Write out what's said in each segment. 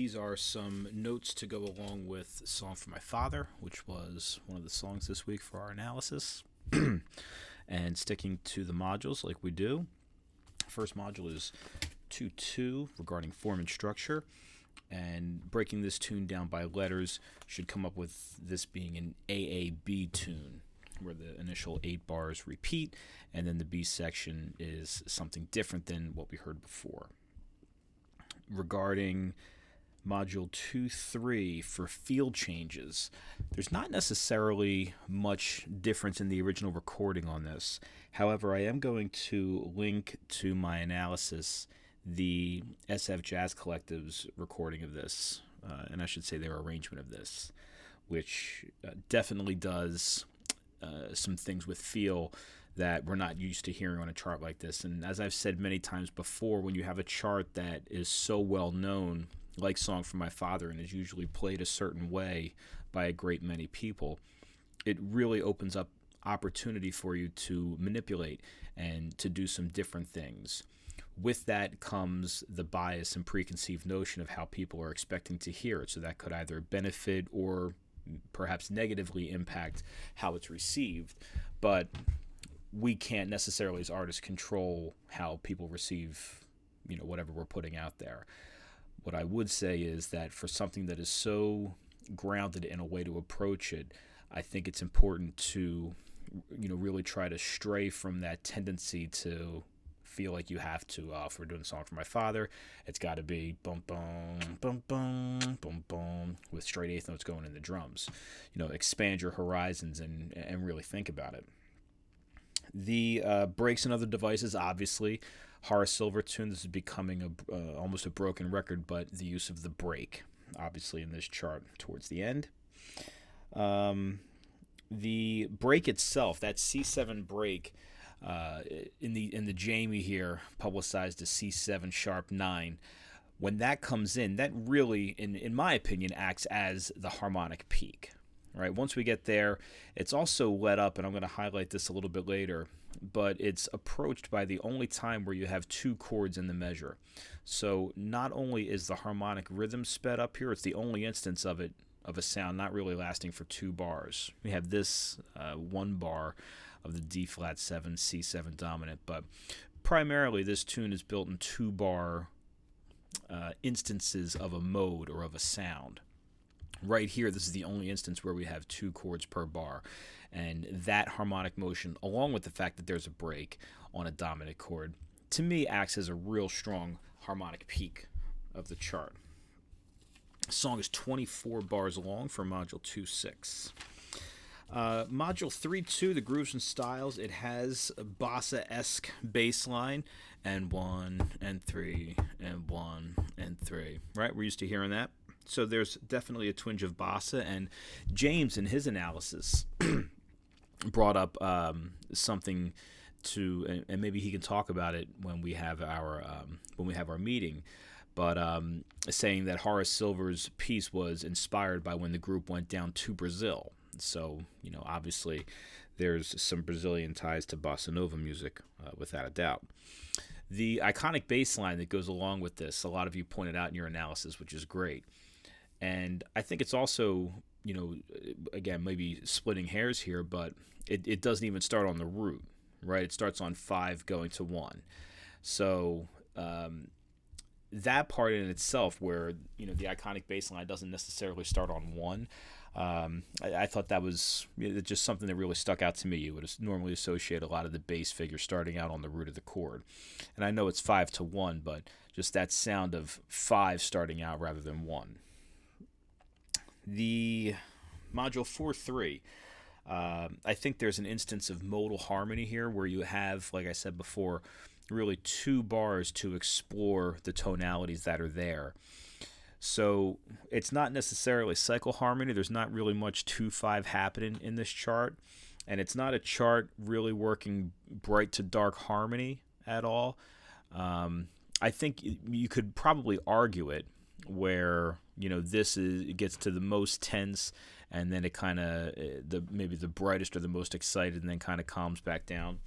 These are some notes to go along with Song for My Father, which was one of the songs this week for our analysis. And sticking to the modules like we do. First module is 2-2 regarding form and structure. And breaking this tune down by letters should come up with this being an AAB tune, where the initial 8 bars repeat, and then the B section is something different than what we heard before. Regarding Module 2-3 for field changes, there's not necessarily much difference in the original recording on this. However, I am going to link to my analysis the SF Jazz Collective's recording of this, and I should say their arrangement of this, which definitely does some things with feel that we're not used to hearing on a chart like this. And as I've said many times before, when you have a chart that is so well known, like Song for My Father, and is usually played a certain way by a great many people, it really opens up opportunity for you to manipulate and to do some different things. With that comes the bias and preconceived notion of how people are expecting to hear it, so that could either benefit or perhaps negatively impact how it's received. But we can't necessarily as artists control how people receive, whatever we're putting out there. What I would say is that for something that is so grounded in a way to approach it, I think it's important to, really try to stray from that tendency to feel like you have to, if we're doing a Song for My Father, it's got to be boom, boom, boom, boom, boom, boom, with straight eighth notes going in the drums. Expand your horizons and really think about it. The breaks and other devices, obviously, Horace Silver tune. This is becoming almost a broken record, but the use of the break, obviously, in this chart towards the end. The break itself, that C7 break, in the Jamie here, publicized as C7 sharp 9. When that comes in, that really, in my opinion, acts as the harmonic peak. Right. Once we get there, it's also let up, and I'm going to highlight this a little bit later, but it's approached by the only time where you have 2 chords in the measure. So not only is the harmonic rhythm sped up here, it's the only instance of it, of a sound not really lasting for 2 bars. We have this 1 bar of the D flat 7, C7 dominant, but primarily this tune is built in 2 bar instances of a mode or of a sound. Right here, this is the only instance where we have 2 chords per bar. And that harmonic motion, along with the fact that there's a break on a dominant chord, to me acts as a real strong harmonic peak of the chart. The song is 24 bars long for Module 2-6. Module 3-2, the grooves and styles, it has a bossa-esque bass line, and 1 and 3 and 1 and 3. Right? We're used to hearing that. So there's definitely a twinge of bossa, and James, in his analysis, brought up something to, and maybe he can talk about it when we have our meeting. But saying that Horace Silver's piece was inspired by when the group went down to Brazil. So obviously, there's some Brazilian ties to bossa nova music, without a doubt. The iconic bass line that goes along with this, a lot of you pointed out in your analysis, which is great. And I think it's also, again, maybe splitting hairs here, but it doesn't even start on the root, right? It starts on 5 going to 1. So that part in itself where, the iconic bass line doesn't necessarily start on 1, I thought that was just something that really stuck out to me. You would normally associate a lot of the bass figures starting out on the root of the chord. And I know it's 5 to 1, but just that sound of 5 starting out rather than 1. The Module 4-3, I think there's an instance of modal harmony here where you have, like I said before, really 2 bars to explore the tonalities that are there. So it's not necessarily cycle harmony. There's not really much 2-5 happening in this chart. And it's not a chart really working bright to dark harmony at all. I think you could probably argue it where, it gets to the most tense, and then it kind of, maybe the brightest or the most excited, and then kind of calms back down.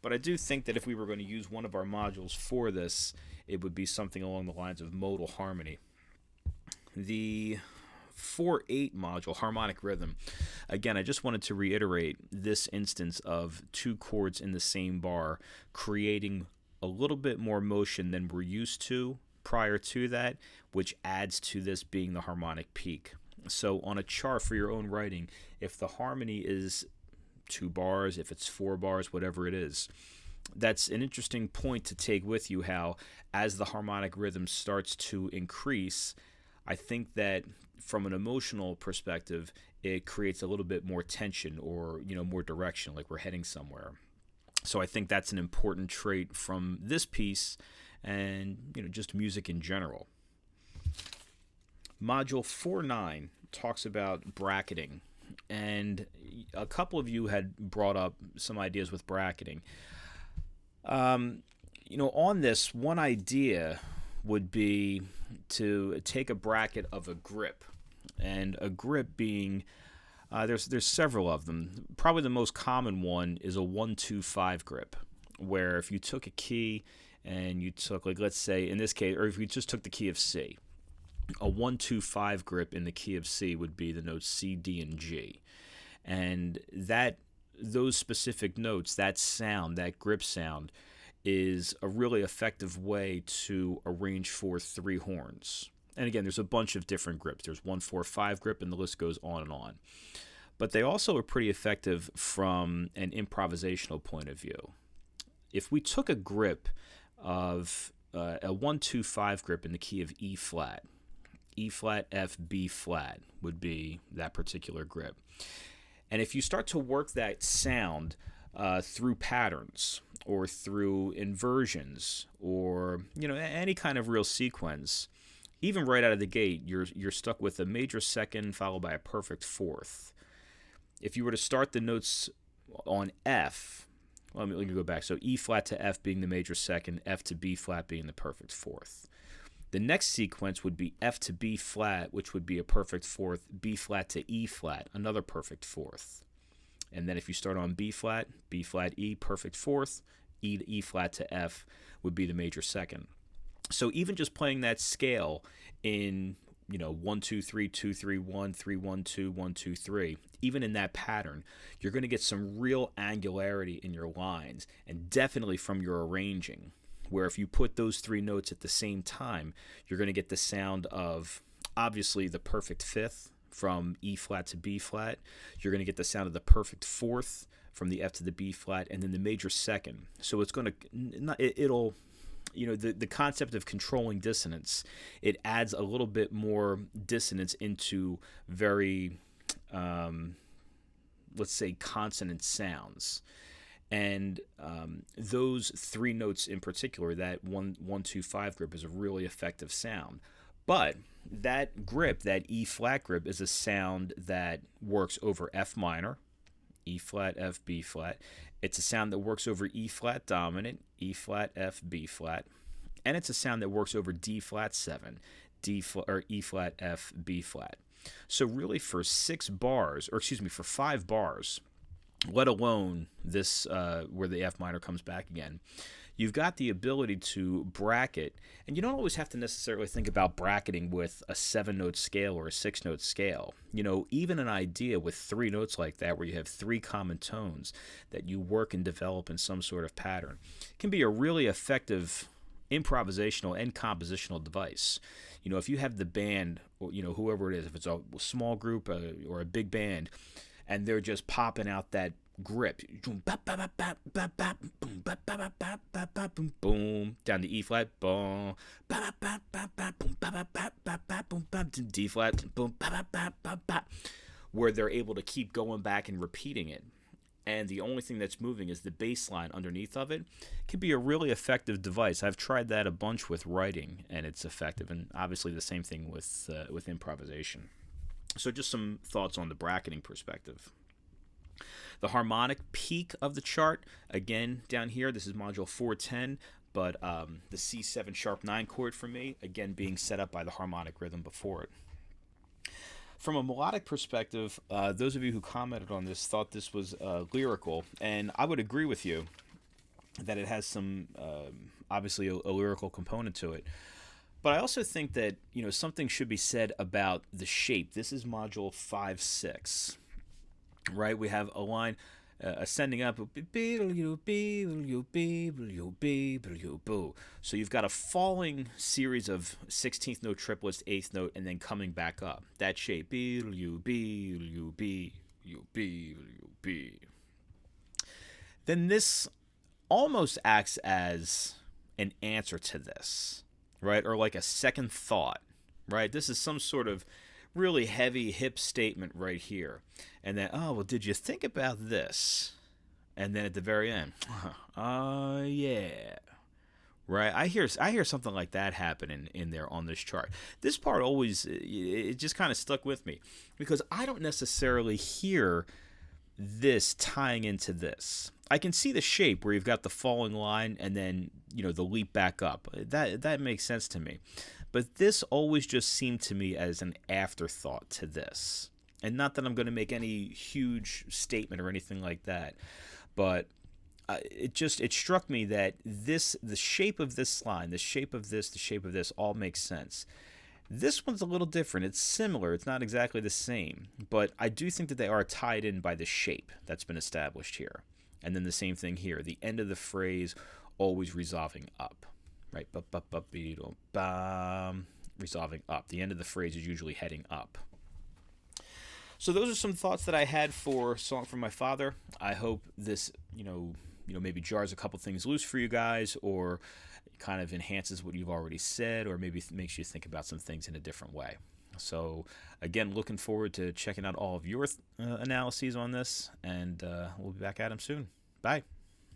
But I do think that if we were going to use one of our modules for this, it would be something along the lines of modal harmony. the 4/8 module, harmonic rhythm. Again, I just wanted to reiterate this instance of two chords in the same bar creating a little bit more motion than we're used to prior to that, which adds to this being the harmonic peak. So on a chart for your own writing, if the harmony is 2 bars, if it's 4 bars, whatever it is, that's an interesting point to take with you, how as the harmonic rhythm starts to increase, I think that from an emotional perspective, it creates a little bit more tension, or more direction, like we're heading somewhere. So I think that's an important trait from this piece, and just music in general. Module 4/9 talks about bracketing, and a couple of you had brought up some ideas with bracketing. On this, one idea would be to take a bracket of a grip, and a grip being there's several of them. Probably the most common one is a 1-2-5 grip, where if you took a key and you took, like, let's say in this case, or if you just took the key of C, a 1-2-5 grip in the key of C would be the notes C, D, and G, and those specific notes, that sound, that grip sound, is a really effective way to arrange for 3 horns. And again, there's a bunch of different grips. There's 1-4-5 grip, and the list goes on and on. But they also are pretty effective from an improvisational point of view. If we took a grip of a 1-2-5 grip in the key of E flat, F, B flat would be that particular grip. And if you start to work that sound through patterns, or through inversions, or any kind of real sequence, even right out of the gate, you're stuck with a major second followed by a perfect fourth. If you were to start the notes on F, let me go back. So E flat to F being the major second, F to B flat being the perfect fourth. The next sequence would be F to B flat, which would be a perfect fourth, B flat to E flat, another perfect fourth. And then if you start on B flat, E, perfect fourth, E to E flat to F would be the major second. So even just playing that scale in 1-2-3, 2-3-1, 3-1-2, 1-2-3, even in that pattern, you're going to get some real angularity in your lines, and definitely from your arranging, where if you put those 3 notes at the same time, you're going to get the sound of, obviously, the perfect fifth from E flat to B flat. You're going to get the sound of the perfect fourth from the F to the B flat, and then the major second. So it's going to, it'll, the concept of controlling dissonance, it adds a little bit more dissonance into very, let's say, consonant sounds. And those 3 notes in particular, that 1-2-5 grip, is a really effective sound. But that grip, that E flat grip, is a sound that works over F minor, E flat, F, B flat. It's a sound that works over E flat dominant, E flat, F, B flat. And it's a sound that works over D flat 7, E flat, F, B flat. So really for 5 bars, let alone this where the F minor comes back again, you've got the ability to bracket, and you don't always have to necessarily think about bracketing with a 7-note scale or a 6-note scale. Even an idea with 3 notes like that, where you have 3 common tones that you work and develop in some sort of pattern, can be a really effective improvisational and compositional device. If you have the band, or whoever it is, if it's a small group or a big band, and they're just popping out that grip, boom, down to E flat, boom, D flat, boom, where they're able to keep going back and repeating it, and the only thing that's moving is the bass line underneath of it, can be a really effective device. I've tried that a bunch with writing, and it's effective, and obviously the same thing with improvisation. So just some thoughts on the bracketing perspective. The harmonic peak of the chart, again, down here, this is module 410, but the C7 sharp 9 chord for me, again, being set up by the harmonic rhythm before it. From a melodic perspective, those of you who commented on this thought this was lyrical, and I would agree with you that it has some, obviously, a lyrical component to it. But I also think that, something should be said about the shape. This is module 5-6, right? We have a line ascending up. So you've got a falling series of 16th note triplets, 8th note, and then coming back up. That shape. Then this almost acts as an answer to this, right? Or like a second thought, right? This is some sort of really heavy hip statement right here. And then, oh, well, did you think about this? And then at the very end, yeah. Right, I hear something like that happening in there on this chart. This part always it just kind of stuck with me because I don't necessarily hear this tying into this. I can see the shape where you've got the falling line and then the leap back up. That makes sense to me. But this always just seemed to me as an afterthought to this. And not that I'm going to make any huge statement or anything like that, but it struck me that the shape of this line, the shape of this all makes sense. This one's a little different. It's similar. It's not exactly the same, but I do think that they are tied in by the shape that's been established here. And then the same thing here. The end of the phrase always resolving up, right? Resolving up. The end of the phrase is usually heading up. So those are some thoughts that I had for Song from My Father. I hope this, maybe jars a couple things loose for you guys, or kind of enhances what you've already said, or maybe makes you think about some things in a different way. So again, looking forward to checking out all of your analyses on this, and we'll be back at them soon. Bye.